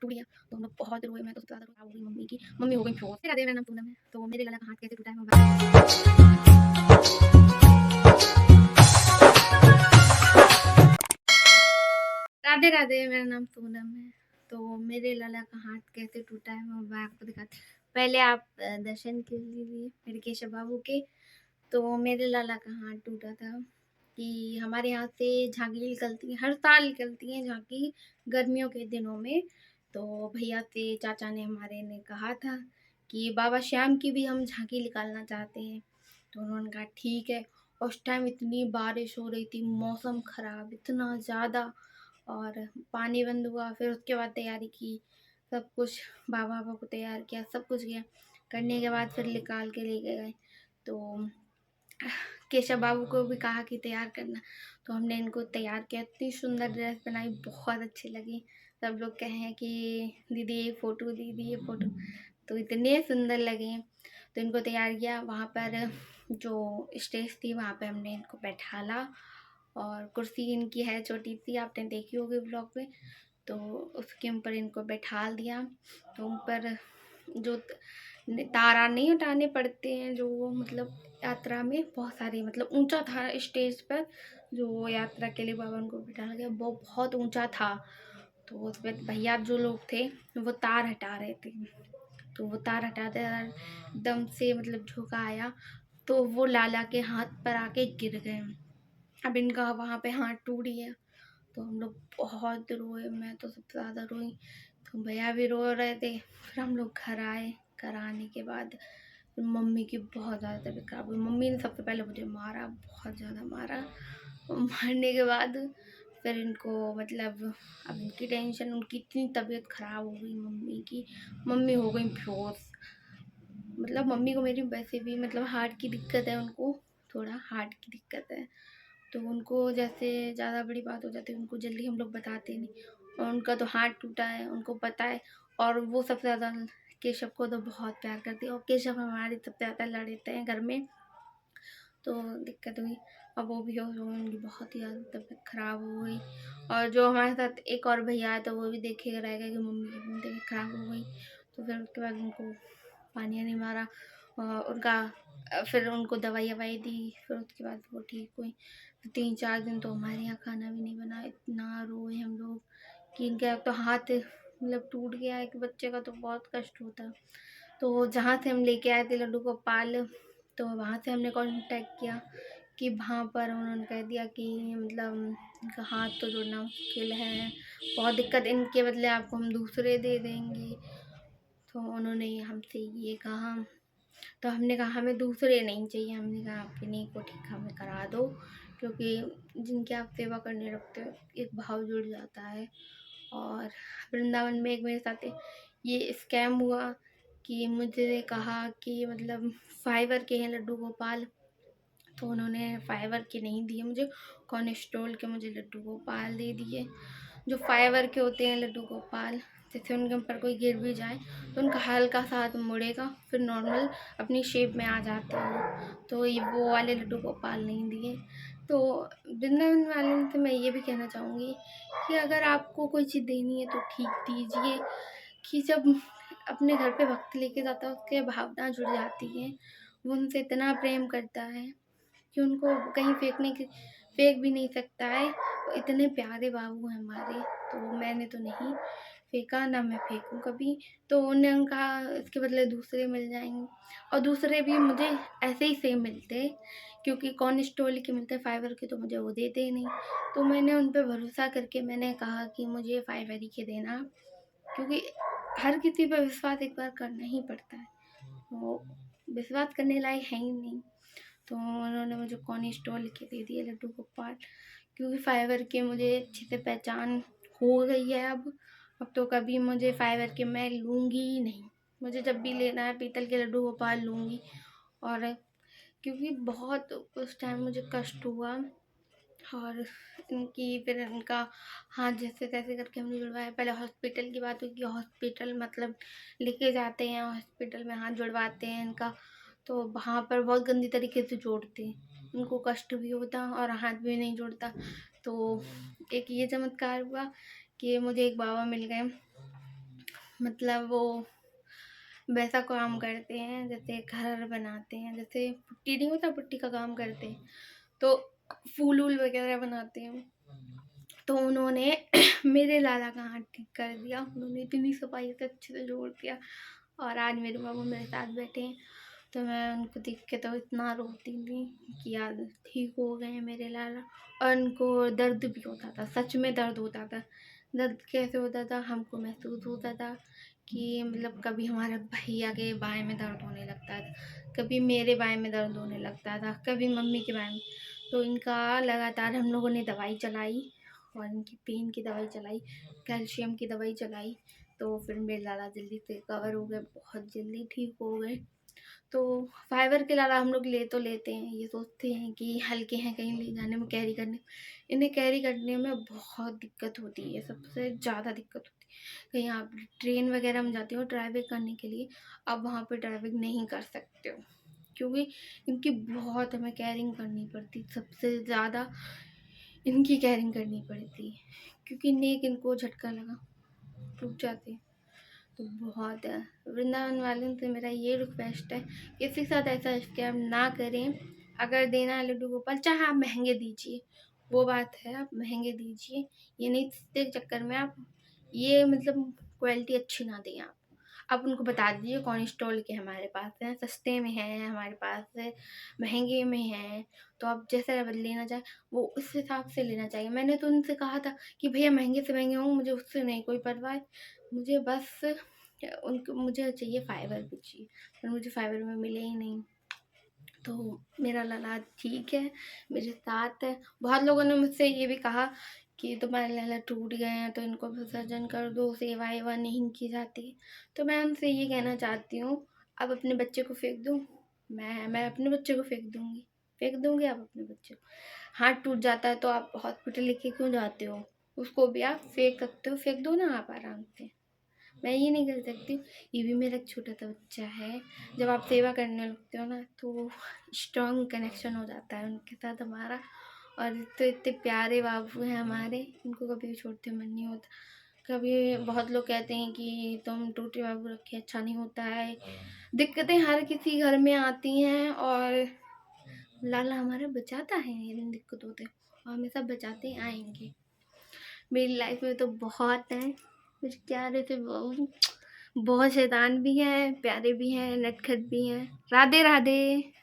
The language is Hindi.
टूट गया। तो हम लोग बहुत रोए, मैं तो सबसे ज़्यादा रोई, हो गई मम्मी की, मम्मी हो गई बेहोश। फिर मेरा नाम पूनम है, तो मेरे गला का हाथ कैसे टूटा है मैं राधे राधे, मेरा नाम सोनम है। तो मेरे लाला का हाथ कैसे टूटा है मैं आपको दिखाती हूँ। पहले आप दर्शन कर लीजिए मेरे केशव बाबू के। तो मेरे लाला का हाथ टूटा था कि हमारे यहाँ से झांकी निकलती है, हर साल निकलती है झांकी गर्मियों के दिनों में। तो भैया से चाचा ने हमारे ने कहा था कि बाबा श्याम की भी हम झांकी निकालना चाहते हैं। तो उन्होंने कहा ठीक है। उस टाइम इतनी बारिश हो रही थी, मौसम खराब इतना ज़्यादा, और पानी बंद हुआ। फिर उसके बाद तैयारी की, सब कुछ बाबा को तैयार किया, सब कुछ किया। करने के बाद फिर निकाल के लेके गए। तो केशव बाबू को भी कहा कि तैयार करना, तो हमने इनको तैयार किया। इतनी सुंदर ड्रेस बनाई, बहुत अच्छी लगी। सब लोग कहे कि दीदी ये फ़ोटो, दीदी ये फ़ोटो, तो इतने सुंदर लगे। तो इनको तैयार किया। वहाँ पर जो स्टेज थी वहाँ पे हमने इनको बैठाला, और कुर्सी इनकी है छोटी सी, आपने देखी होगी ब्लॉग में। तो उसके ऊपर इनको बैठा दिया। तो ऊपर जो तारा नहीं हटाने पड़ते हैं, जो मतलब यात्रा में बहुत सारी, मतलब ऊंचा था स्टेज पर, जो यात्रा के लिए बाबा उनको बिठाया गया वो बहुत ऊंचा था। तो उस पर भैया जो लोग थे वो तार हटा रहे थे। तो वो तार हटाते एकदम से मतलब झोंका आया, तो वो लाला के हाथ पर आके गिर गए। अब इनका वहाँ पे हाथ टूट गया। तो हम लोग बहुत रोए, मैं तो सबसे ज़्यादा रोई। तो भैया भी रो रहे थे। फिर हम लोग घर आए। घर आने के बाद फिर मम्मी की बहुत ज़्यादा तबीयत खराब हुई। मम्मी ने सबसे पहले मुझे मारा, बहुत ज़्यादा मारा। और मारने के बाद फिर इनको मतलब अब इनकी टेंशन, उनकी इतनी तबीयत खराब हो गई मम्मी की, मम्मी हो गई बेहोश। मतलब मम्मी को मेरी वैसे भी मतलब हार्ट की दिक्कत है, उनको थोड़ा हार्ट की दिक्कत है। तो उनको जैसे ज़्यादा बड़ी बात हो जाती है, उनको जल्दी हम लोग बताते नहीं। और उनका तो हाथ टूटा है, उनको पता है। और वो सबसे ज़्यादा केशव को तो बहुत प्यार करती है, और केशव हमारे सबसे ज़्यादा लड़ते हैं घर में। तो दिक्कत हुई। अब वो भी हो गई, उनकी बहुत ही ज़्यादा तबीयत खराब हो गई। और जो हमारे साथ एक और भैया है, तो वो भी देखे रहेगा कि मम्मी की तबीयत खराब हो गई। तो फिर उसके बाद उनको पानी नहीं मारा, और उनका फिर उनको दवाई ववाई दी। फिर उसके बाद वो ठीक हुई। 3-4 दिन तो हमारे यहाँ खाना भी नहीं बना। इतना रोए हम लोग कि इनका तो हाथ मतलब टूट गया, एक बच्चे का तो बहुत कष्ट होता। तो जहाँ से हम लेके आए थे लड्डू गोपाल, तो वहाँ से हमने कांटेक्ट किया कि वहाँ पर उन्होंने कह दिया कि मतलब इनका हाथ तो जोड़ना मुश्किल है, बहुत दिक्कत, इनके बदले आपको हम दूसरे दे देंगे। तो उन्होंने हमसे ये कहा। तो हमने कहा हमें दूसरे नहीं चाहिए, हमने कहा आप इन्हीं को ठीक हमें करा दो, क्योंकि जिनकी आप सेवा करने लगते हो एक भाव जुड़ जाता है। और वृंदावन में एक मेरे साथ ये स्कैम हुआ कि मुझे कहा कि मतलब फाइबर के हैं लड्डू गोपाल। तो उन्होंने फाइबर के नहीं दिए मुझे, कॉर्नस्टोल के मुझे लड्डू गोपाल दे दिए। जो फाइबर के होते हैं लड्डू गोपाल, जैसे उनके ऊपर कोई गिर भी जाए तो उनका हल्का सा हाथ मुड़ेगा, फिर नॉर्मल अपनी शेप में आ जाते हैं। तो ये वो वाले लड्डू गोपाल नहीं दिए। तो वृंदावन वाले से मैं ये भी कहना चाहूँगी कि अगर आपको कोई चीज़ देनी है तो ठीक दीजिए। कि जब अपने घर पे भक्त लेके जाता है उसके भावना जुड़ जाती है, वो उनसे इतना प्रेम करता है कि उनको कहीं फेंक भी नहीं सकता है। इतने प्यारे बाबू हैं हमारे। तो मैंने तो नहीं फेंका, ना मैं फेंकूँ कभी। तो उन्होंने कहा इसके बदले दूसरे मिल जाएंगे, और दूसरे भी मुझे ऐसे ही सेम मिलते, क्योंकि कॉर्नस्टोल के मिलते फाइबर के, तो मुझे वो देते ही नहीं। तो मैंने उन पर भरोसा करके मैंने कहा कि मुझे फाइबर ही के देना, क्योंकि हर किसी पर विश्वास एक बार करना ही पड़ता है, वो विश्वास करने लायक है ही नहीं। तो उन्होंने मुझे कॉर्नस्टॉल के दे दिए लड्डू गोपाल, क्योंकि फाइबर के मुझे अच्छे से पहचान हो गई है अब तो कभी मुझे फाइबर के मैं लूँगी ही नहीं। मुझे जब भी लेना है पीतल के लड्डू गोपाल लूँगी। और क्योंकि बहुत उस टाइम मुझे कष्ट हुआ, और इनकी फिर इनका हाथ जैसे तैसे करके हमने जुड़वाया। पहले हॉस्पिटल की बात हुई कि हॉस्पिटल मतलब लेके जाते हैं, हॉस्पिटल में हाथ जुड़वाते हैं इनका। तो वहाँ पर बहुत गंदी तरीके से जोड़ते हैं, उनको कष्ट भी होता और हाथ भी नहीं जुड़ता। तो एक ये चमत्कार हुआ कि मुझे एक बाबा मिल गए, मतलब वो वैसा काम करते हैं जैसे घर बनाते हैं, जैसे पुट्टी नहीं होता, पुट्टी का काम करते हैं, तो फूल वूल वगैरह बनाते हैं। तो उन्होंने मेरे लाला का हाथ ठीक कर दिया, उन्होंने इतनी सफाई से अच्छे से जोड़ दिया। और आज मेरे बाबू मेरे साथ बैठे हैं, तो मैं उनको देख के तो इतना रोती थी कि यार ठीक हो गए हैं मेरे लाला। और उनको दर्द भी होता था, सच में दर्द होता था। दर्द कैसे होता था, हमको महसूस होता था कि मतलब कभी हमारे भैया के बाएं में दर्द होने लगता था, कभी मेरे बाएं में दर्द होने लगता था, कभी मम्मी के बाएं में। तो इनका लगातार हम लोगों ने दवाई चलाई, और इनकी पेन की दवाई चलाई, कैल्शियम की दवाई चलाई। तो फिर मेरे लाला जल्दी से कवर हो गए, बहुत जल्दी ठीक हो गए। तो फाइबर के अलावा हम लोग ले तो लेते हैं, ये सोचते हैं कि हल्के हैं, कहीं ले जाने में कैरी करने, इन्हें कैरी करने में बहुत दिक्कत होती है, सबसे ज़्यादा दिक्कत होती है। कहीं आप ट्रेन वगैरह में जाते हो ड्राइविंग करने के लिए, आप वहाँ पे ड्राइविंग नहीं कर सकते हो, क्योंकि इनकी बहुत हमें कैरिंग करनी पड़ती, सबसे ज़्यादा इनकी कैरिंग करनी पड़ती है, क्योंकि नेक इनको झटका लगा टूट जाते हैं। तो बहुत है, वृंदावन वालों से मेरा ये रिक्वेस्ट है, किसी के साथ ऐसा स्कैम ना करें। अगर देना है लड्डू गोपाल, चाहे आप महंगे दीजिए, वो बात है, आप महंगे दीजिए, ये नहीं के चक्कर में आप ये मतलब क्वालिटी अच्छी ना दें। आप उनको बता दीजिए कौन स्टॉल के हमारे पास है, सस्ते में है हमारे पास है, महंगे में है, तो आप जैसा लेना चाहे वो उस हिसाब से लेना चाहिए। मैंने तो उनसे कहा था कि भैया महंगे से महंगे हों, मुझे उससे नहीं कोई परवाह है, मुझे बस उनको मुझे चाहिए फाइबर भी चाहिए, पर मुझे फाइबर में मिले ही नहीं। तो मेरा लाला ठीक है, मेरे साथ है। बहुत लोगों ने मुझसे ये भी कहा कि तुम्हारे लाला टूट गए हैं तो इनको विसर्जन कर दो, सेवा एवा नहीं की जाती। तो मैं उनसे ये कहना चाहती हूँ, अब अपने बच्चे को फेंक दूँ, मैं अपने बच्चे को फेंक दूँगी आप अपने बच्चे को। हाथ टूट जाता है तो आप हॉस्पिटल लेके क्यों जाते हो, उसको भी आप फेंक सकते हो, फेंक दो ना आप आराम से। मैं ये नहीं कर सकती हूँ, ये भी मेरा छोटा सा बच्चा है। जब आप सेवा करने लगते हो ना, तो स्ट्रॉन्ग कनेक्शन हो जाता है उनके साथ हमारा। और तो इतने प्यारे बाबू हैं हमारे, इनको कभी भी छोड़ते मन नहीं होता। कभी बहुत लोग कहते हैं कि तुम टूटे बाबू रखे अच्छा नहीं होता है, दिक्कतें हर किसी घर में आती हैं, और लाला हमारा बचाता है इन दिक्कतों से, और हमेशा बचाते आएंगे। मेरी लाइफ में तो बहुत हैं मेरे प्यारे से बहू, बहुत शैतान भी हैं, प्यारे भी हैं, नटखट भी हैं। राधे राधे।